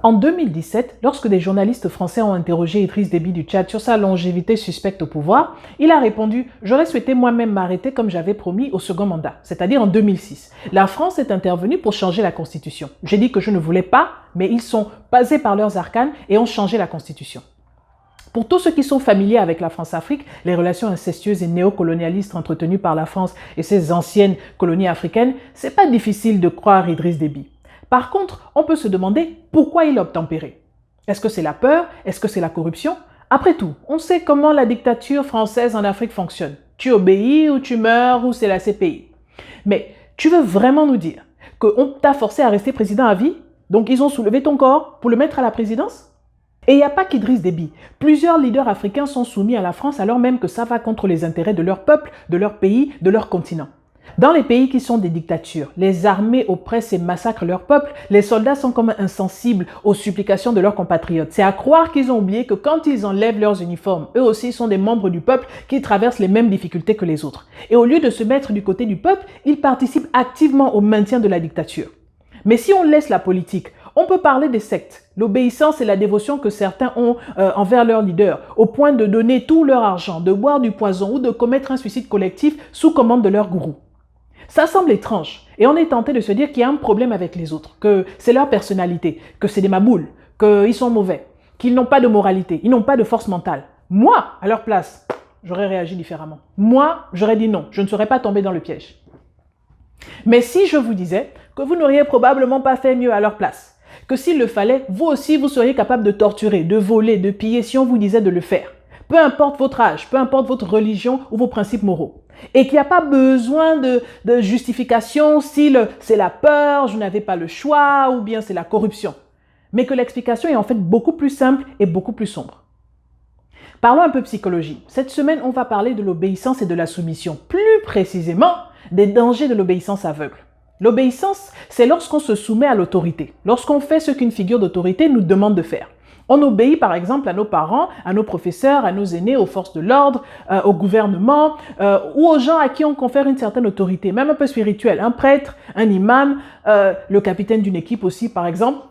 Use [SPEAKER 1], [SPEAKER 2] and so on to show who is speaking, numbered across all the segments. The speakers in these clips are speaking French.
[SPEAKER 1] En 2017, lorsque des journalistes français ont interrogé Idriss Déby du Tchad sur sa longévité suspecte au pouvoir, il a répondu « J'aurais souhaité moi-même m'arrêter comme j'avais promis au second mandat, c'est-à-dire en 2006. La France est intervenue pour changer la Constitution. J'ai dit que je ne voulais pas, mais ils sont passés par leurs arcanes et ont changé la Constitution. » Pour tous ceux qui sont familiers avec la France-Afrique, les relations incestueuses et néocolonialistes entretenues par la France et ses anciennes colonies africaines, c'est pas difficile de croire Idriss Déby. Par contre, on peut se demander pourquoi il a obtempéré. Est-ce que c'est la peur? Est-ce que c'est la corruption? Après tout, on sait comment la dictature française en Afrique fonctionne. Tu obéis ou tu meurs ou c'est la CPI. Mais tu veux vraiment nous dire qu'on t'a forcé à rester président à vie? Donc ils ont soulevé ton corps pour le mettre à la présidence? Et il n'y a pas qu'Idriss Déby. Plusieurs leaders africains sont soumis à la France alors même que ça va contre les intérêts de leur peuple, de leur pays, de leur continent. Dans les pays qui sont des dictatures, les armées oppressent et massacrent leur peuple, les soldats sont comme insensibles aux supplications de leurs compatriotes. C'est à croire qu'ils ont oublié que quand ils enlèvent leurs uniformes, eux aussi sont des membres du peuple qui traversent les mêmes difficultés que les autres. Et au lieu de se mettre du côté du peuple, ils participent activement au maintien de la dictature. Mais si on laisse la politique, on peut parler des sectes, l'obéissance et la dévotion que certains ont envers leurs leaders, au point de donner tout leur argent, de boire du poison ou de commettre un suicide collectif sous commande de leur gourou. Ça semble étrange et on est tenté de se dire qu'il y a un problème avec les autres, que c'est leur personnalité, que c'est des maboules, qu'ils sont mauvais, qu'ils n'ont pas de moralité, ils n'ont pas de force mentale. Moi, à leur place, j'aurais réagi différemment. Moi, j'aurais dit non, je ne serais pas tombé dans le piège. Mais si je vous disais que vous n'auriez probablement pas fait mieux à leur place, que s'il le fallait, vous aussi vous seriez capable de torturer, de voler, de piller si on vous disait de le faire. Peu importe votre âge, peu importe votre religion ou vos principes moraux. Et qu'il n'y a pas besoin de justification si c'est la peur, je n'avais pas le choix ou bien c'est la corruption. Mais que l'explication est en fait beaucoup plus simple et beaucoup plus sombre. Parlons un peu psychologie. Cette semaine, on va parler de l'obéissance et de la soumission. Plus précisément, des dangers de l'obéissance aveugle. L'obéissance, c'est lorsqu'on se soumet à l'autorité, lorsqu'on fait ce qu'une figure d'autorité nous demande de faire. On obéit par exemple à nos parents, à nos professeurs, à nos aînés, aux forces de l'ordre, au gouvernement ou aux gens à qui on confère une certaine autorité, même un peu spirituelle, un prêtre, un imam, le capitaine d'une équipe aussi par exemple.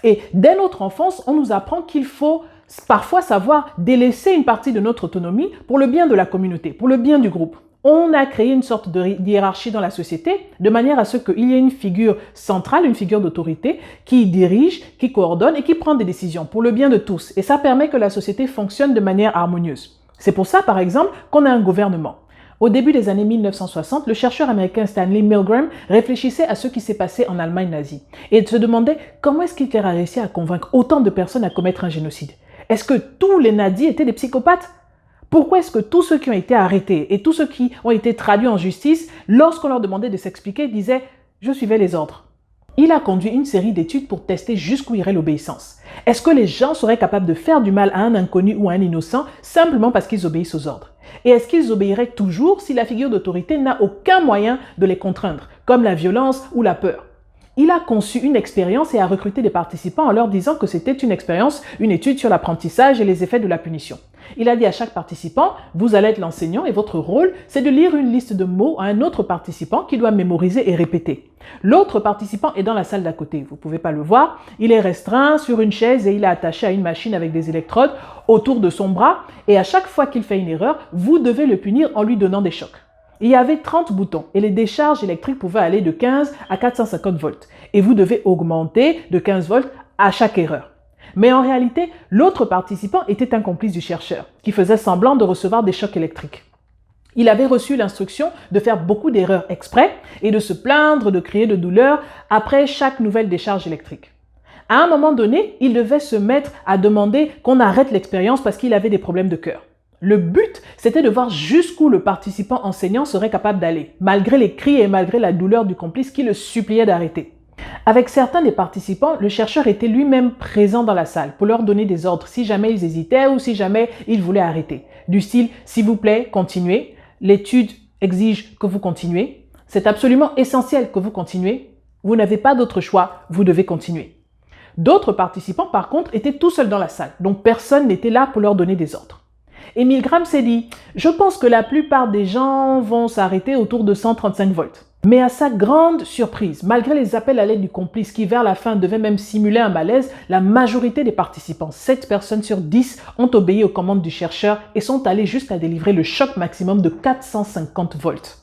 [SPEAKER 1] Et dès notre enfance, on nous apprend qu'il faut parfois savoir délaisser une partie de notre autonomie pour le bien de la communauté, pour le bien du groupe. On a créé une sorte de hiérarchie dans la société de manière à ce qu'il y ait une figure centrale, une figure d'autorité qui dirige, qui coordonne et qui prend des décisions pour le bien de tous. Et ça permet que la société fonctionne de manière harmonieuse. C'est pour ça, par exemple, qu'on a un gouvernement. Au début des années 1960, le chercheur américain Stanley Milgram réfléchissait à ce qui s'est passé en Allemagne nazie et se demandait comment est-ce qu'il a réussi à convaincre autant de personnes à commettre un génocide. Est-ce que tous les nazis étaient des psychopathes ? Pourquoi est-ce que tous ceux qui ont été arrêtés et tous ceux qui ont été traduits en justice, lorsqu'on leur demandait de s'expliquer, disaient « je suivais les ordres ». Il a conduit une série d'études pour tester jusqu'où irait l'obéissance. Est-ce que les gens seraient capables de faire du mal à un inconnu ou à un innocent simplement parce qu'ils obéissent aux ordres? Et est-ce qu'ils obéiraient toujours si la figure d'autorité n'a aucun moyen de les contraindre, comme la violence ou la peur? Il a conçu une expérience et a recruté des participants en leur disant que c'était une expérience, une étude sur l'apprentissage et les effets de la punition. Il a dit à chaque participant, vous allez être l'enseignant et votre rôle, c'est de lire une liste de mots à un autre participant qui doit mémoriser et répéter. L'autre participant est dans la salle d'à côté, vous ne pouvez pas le voir, il est restreint sur une chaise et il est attaché à une machine avec des électrodes autour de son bras et à chaque fois qu'il fait une erreur, vous devez le punir en lui donnant des chocs. Il y avait 30 boutons et les décharges électriques pouvaient aller de 15 à 450 volts. Et vous devez augmenter de 15 volts à chaque erreur. Mais en réalité, l'autre participant était un complice du chercheur qui faisait semblant de recevoir des chocs électriques. Il avait reçu l'instruction de faire beaucoup d'erreurs exprès et de se plaindre, de crier de douleur après chaque nouvelle décharge électrique. À un moment donné, il devait se mettre à demander qu'on arrête l'expérience parce qu'il avait des problèmes de cœur. Le but, c'était de voir jusqu'où le participant enseignant serait capable d'aller, malgré les cris et malgré la douleur du complice qui le suppliait d'arrêter. Avec certains des participants, le chercheur était lui-même présent dans la salle pour leur donner des ordres si jamais ils hésitaient ou si jamais ils voulaient arrêter. Du style, s'il vous plaît, continuez, l'étude exige que vous continuez, c'est absolument essentiel que vous continuez, vous n'avez pas d'autre choix, vous devez continuer. D'autres participants, par contre, étaient tout seuls dans la salle, donc personne n'était là pour leur donner des ordres. Et Milgram s'est dit, je pense que la plupart des gens vont s'arrêter autour de 135 volts. Mais à sa grande surprise, malgré les appels à l'aide du complice qui vers la fin devait même simuler un malaise, la majorité des participants, 7 personnes sur 10, ont obéi aux commandes du chercheur et sont allés jusqu'à délivrer le choc maximum de 450 volts.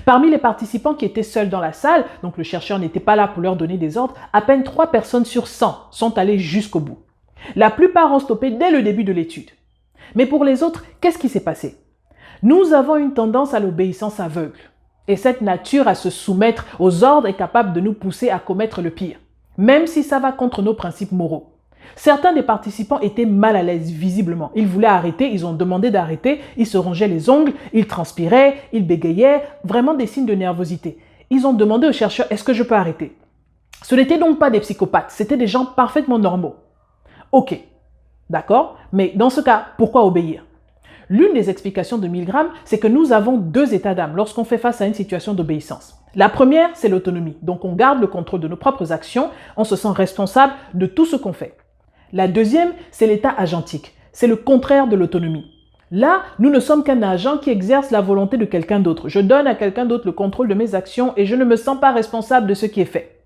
[SPEAKER 1] Parmi les participants qui étaient seuls dans la salle, donc le chercheur n'était pas là pour leur donner des ordres, à peine 3 personnes sur 100 sont allées jusqu'au bout. La plupart ont stoppé dès le début de l'étude. Mais pour les autres, qu'est-ce qui s'est passé? Nous avons une tendance à l'obéissance aveugle. Et cette nature à se soumettre aux ordres est capable de nous pousser à commettre le pire, même si ça va contre nos principes moraux. Certains des participants étaient mal à l'aise, visiblement. Ils voulaient arrêter, ils ont demandé d'arrêter, ils se rongeaient les ongles, ils transpiraient, ils bégayaient, vraiment des signes de nervosité. Ils ont demandé au chercheur, est-ce que je peux arrêter? Ce n'étaient donc pas des psychopathes, c'étaient des gens parfaitement normaux. Ok, d'accord, mais dans ce cas, pourquoi obéir? L'une des explications de Milgram, c'est que nous avons 2 états d'âme lorsqu'on fait face à une situation d'obéissance. La première, c'est l'autonomie. Donc on garde le contrôle de nos propres actions, on se sent responsable de tout ce qu'on fait. La deuxième, c'est l'état agentique. C'est le contraire de l'autonomie. Là, nous ne sommes qu'un agent qui exerce la volonté de quelqu'un d'autre. Je donne à quelqu'un d'autre le contrôle de mes actions et je ne me sens pas responsable de ce qui est fait.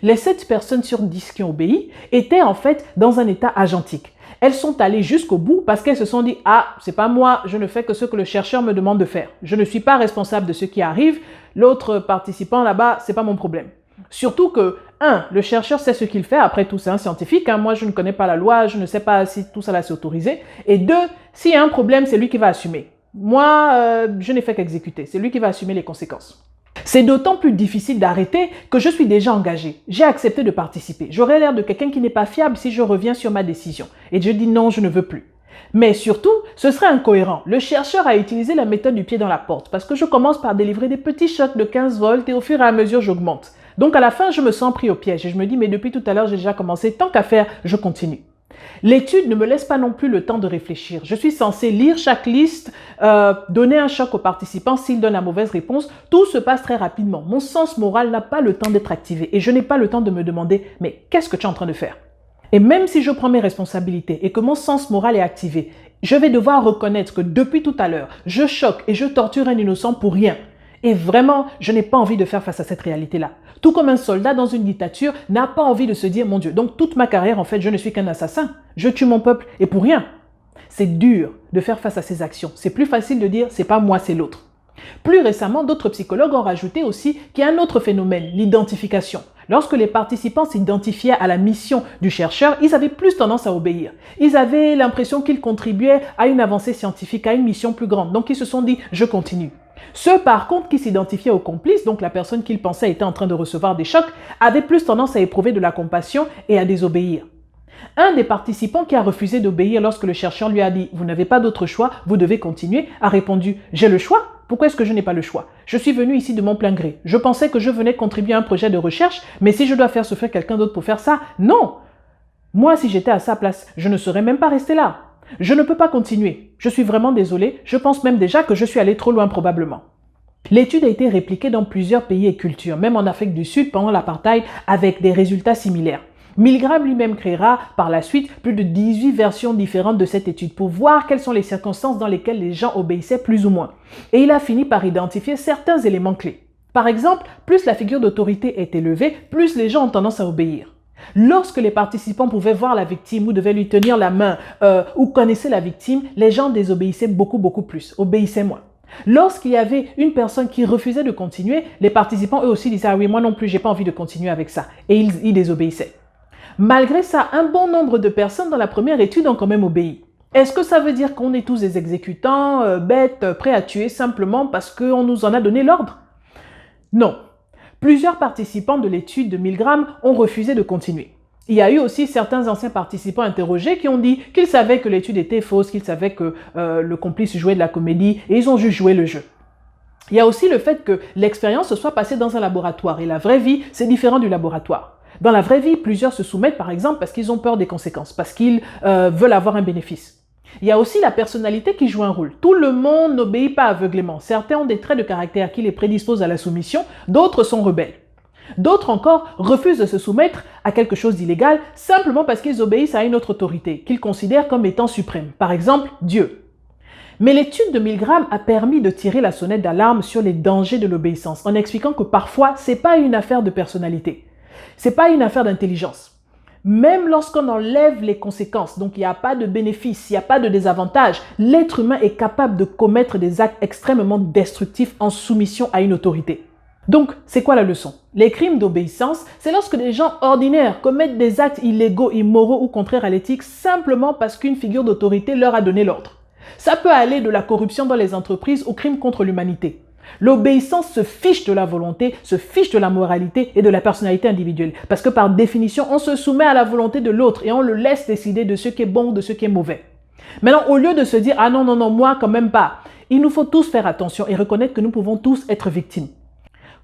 [SPEAKER 1] Les 7 personnes sur 10 qui ont obéi étaient en fait dans un état agentique. Elles sont allées jusqu'au bout parce qu'elles se sont dit « Ah, c'est pas moi, je ne fais que ce que le chercheur me demande de faire. Je ne suis pas responsable de ce qui arrive. L'autre participant là-bas, c'est pas mon problème. » Surtout que, 1, le chercheur sait ce qu'il fait. Après tout, c'est un scientifique. Moi, je ne connais pas la loi, je ne sais pas si tout ça là c'est autorisé. Et 2, s'il y a un problème, c'est lui qui va assumer. Moi, je n'ai fait qu'exécuter. C'est lui qui va assumer les conséquences. C'est d'autant plus difficile d'arrêter que je suis déjà engagé. J'ai accepté de participer. J'aurais l'air de quelqu'un qui n'est pas fiable si je reviens sur ma décision. Et je dis non, je ne veux plus. Mais surtout, ce serait incohérent. Le chercheur a utilisé la méthode du pied dans la porte parce que je commence par délivrer des petits chocs de 15 volts et au fur et à mesure, j'augmente. Donc à la fin, je me sens pris au piège et je me dis mais depuis tout à l'heure, j'ai déjà commencé. Tant qu'à faire, je continue. L'étude ne me laisse pas non plus le temps de réfléchir. Je suis censé lire chaque liste, donner un choc aux participants s'ils donnent la mauvaise réponse. Tout se passe très rapidement. Mon sens moral n'a pas le temps d'être activé et je n'ai pas le temps de me demander « mais qu'est-ce que tu es en train de faire ?» Et même si je prends mes responsabilités et que mon sens moral est activé, je vais devoir reconnaître que depuis tout à l'heure, je choque et je torture un innocent pour rien. Et vraiment, je n'ai pas envie de faire face à cette réalité-là. Tout comme un soldat dans une dictature n'a pas envie de se dire « Mon Dieu, donc toute ma carrière, en fait, je ne suis qu'un assassin. Je tue mon peuple et pour rien. » C'est dur de faire face à ces actions. C'est plus facile de dire « c'est pas moi, c'est l'autre ». Plus récemment, d'autres psychologues ont rajouté aussi qu'il y a un autre phénomène, l'identification. Lorsque les participants s'identifiaient à la mission du chercheur, ils avaient plus tendance à obéir. Ils avaient l'impression qu'ils contribuaient à une avancée scientifique, à une mission plus grande. Donc ils se sont dit « je continue ». Ceux par contre qui s'identifiaient au complice, donc la personne qu'ils pensaient était en train de recevoir des chocs, avaient plus tendance à éprouver de la compassion et à désobéir. Un des participants qui a refusé d'obéir lorsque le chercheur lui a dit « vous n'avez pas d'autre choix, vous devez continuer » a répondu « j'ai le choix. Pourquoi est-ce que je n'ai pas le choix? Je suis venu ici de mon plein gré. Je pensais que je venais contribuer à un projet de recherche, mais si je dois faire souffrir quelqu'un d'autre pour faire ça, non! Moi, si j'étais à sa place, je ne serais même pas resté là. Je ne peux pas continuer. Je suis vraiment désolé. Je pense même déjà que je suis allé trop loin probablement. » L'étude a été répliquée dans plusieurs pays et cultures, même en Afrique du Sud pendant l'apartheid, avec des résultats similaires. Milgram lui-même créera par la suite plus de 18 versions différentes de cette étude pour voir quelles sont les circonstances dans lesquelles les gens obéissaient plus ou moins. Et il a fini par identifier certains éléments clés. Par exemple, plus la figure d'autorité est élevée, plus les gens ont tendance à obéir. Lorsque les participants pouvaient voir la victime ou devaient lui tenir la main ou connaissaient la victime, les gens désobéissaient beaucoup plus, obéissaient moins. Lorsqu'il y avait une personne qui refusait de continuer, les participants eux aussi disaient « ah oui, moi non plus, j'ai pas envie de continuer avec ça » et ils désobéissaient. Malgré ça, un bon nombre de personnes dans la première étude ont quand même obéi. Est-ce que ça veut dire qu'on est tous des exécutants, bêtes, prêts à tuer simplement parce qu'on nous en a donné l'ordre? Non. Plusieurs participants de l'étude de Milgram ont refusé de continuer. Il y a eu aussi certains anciens participants interrogés qui ont dit qu'ils savaient que l'étude était fausse, qu'ils savaient que le complice jouait de la comédie et ils ont juste joué le jeu. Il y a aussi le fait que l'expérience se soit passée dans un laboratoire et la vraie vie, c'est différent du laboratoire. Dans la vraie vie, plusieurs se soumettent par exemple parce qu'ils ont peur des conséquences, parce qu'ils veulent avoir un bénéfice. Il y a aussi la personnalité qui joue un rôle. Tout le monde n'obéit pas aveuglément. Certains ont des traits de caractère qui les prédisposent à la soumission, d'autres sont rebelles. D'autres encore refusent de se soumettre à quelque chose d'illégal simplement parce qu'ils obéissent à une autre autorité qu'ils considèrent comme étant suprême, par exemple Dieu. Mais l'étude de Milgram a permis de tirer la sonnette d'alarme sur les dangers de l'obéissance en expliquant que parfois, ce n'est pas une affaire de personnalité, ce n'est pas une affaire d'intelligence. Même lorsqu'on enlève les conséquences, donc il n'y a pas de bénéfice, il n'y a pas de désavantage, l'être humain est capable de commettre des actes extrêmement destructifs en soumission à une autorité. Donc, c'est quoi la leçon? Les crimes d'obéissance, c'est lorsque des gens ordinaires commettent des actes illégaux, immoraux ou contraires à l'éthique simplement parce qu'une figure d'autorité leur a donné l'ordre. Ça peut aller de la corruption dans les entreprises au crime contre l'humanité. L'obéissance se fiche de la volonté, se fiche de la moralité et de la personnalité individuelle. Parce que par définition, on se soumet à la volonté de l'autre et on le laisse décider de ce qui est bon ou de ce qui est mauvais. Maintenant, au lieu de se dire « Ah non, non, non, moi quand même pas », il nous faut tous faire attention et reconnaître que nous pouvons tous être victimes.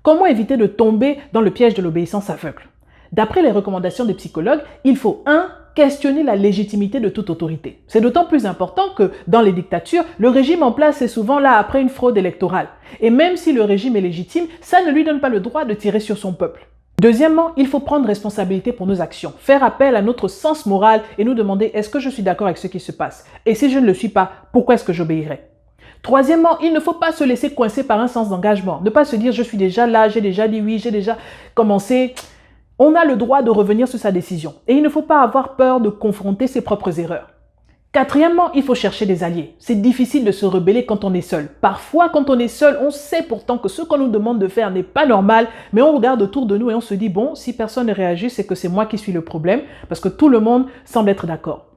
[SPEAKER 1] Comment éviter de tomber dans le piège de l'obéissance aveugle? D'après les recommandations des psychologues, il faut 1. Questionner la légitimité de toute autorité. C'est d'autant plus important que dans les dictatures, le régime en place est souvent là après une fraude électorale. Et même si le régime est légitime, ça ne lui donne pas le droit de tirer sur son peuple. Deuxièmement, il faut prendre responsabilité pour nos actions, faire appel à notre sens moral et nous demander est-ce que je suis d'accord avec ce qui se passe? Et si je ne le suis pas, pourquoi est-ce que j'obéirai? Troisièmement, il ne faut pas se laisser coincer par un sens d'engagement. Ne pas se dire je suis déjà là, j'ai déjà dit oui, j'ai déjà commencé. On a le droit de revenir sur sa décision et il ne faut pas avoir peur de confronter ses propres erreurs. Quatrièmement, il faut chercher des alliés. C'est difficile de se rebeller quand on est seul. Parfois, quand on est seul, on sait pourtant que ce qu'on nous demande de faire n'est pas normal, mais on regarde autour de nous et on se dit, bon, si personne ne réagit, c'est que c'est moi qui suis le problème, parce que tout le monde semble être d'accord.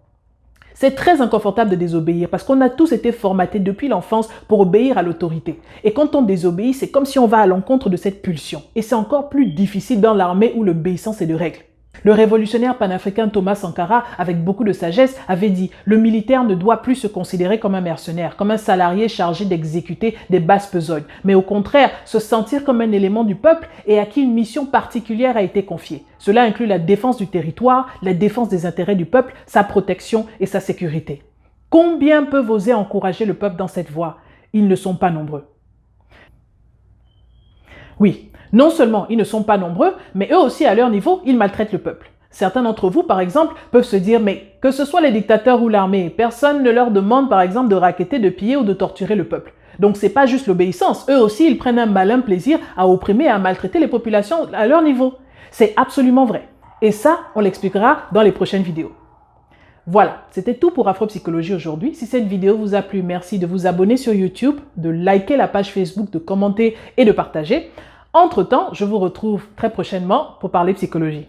[SPEAKER 1] C'est très inconfortable de désobéir parce qu'on a tous été formatés depuis l'enfance pour obéir à l'autorité. Et quand on désobéit, c'est comme si on va à l'encontre de cette pulsion. Et c'est encore plus difficile dans l'armée où l'obéissance est de règle. Le révolutionnaire panafricain Thomas Sankara, avec beaucoup de sagesse, avait dit « Le militaire ne doit plus se considérer comme un mercenaire, comme un salarié chargé d'exécuter des basses besognes, mais au contraire, se sentir comme un élément du peuple et à qui une mission particulière a été confiée. Cela inclut la défense du territoire, la défense des intérêts du peuple, sa protection et sa sécurité. » Combien peuvent oser encourager le peuple dans cette voie? Ils ne sont pas nombreux. Oui, non seulement ils ne sont pas nombreux, mais eux aussi à leur niveau, ils maltraitent le peuple. Certains d'entre vous, par exemple, peuvent se dire « mais que ce soit les dictateurs ou l'armée, personne ne leur demande par exemple de racketter, de piller ou de torturer le peuple. Donc c'est pas juste l'obéissance, eux aussi ils prennent un malin plaisir à opprimer et à maltraiter les populations à leur niveau. » C'est absolument vrai. Et ça, on l'expliquera dans les prochaines vidéos. Voilà, c'était tout pour Afropsychologie aujourd'hui. Si cette vidéo vous a plu, merci de vous abonner sur YouTube, de liker la page Facebook, de commenter et de partager. Entre-temps, je vous retrouve très prochainement pour parler psychologie.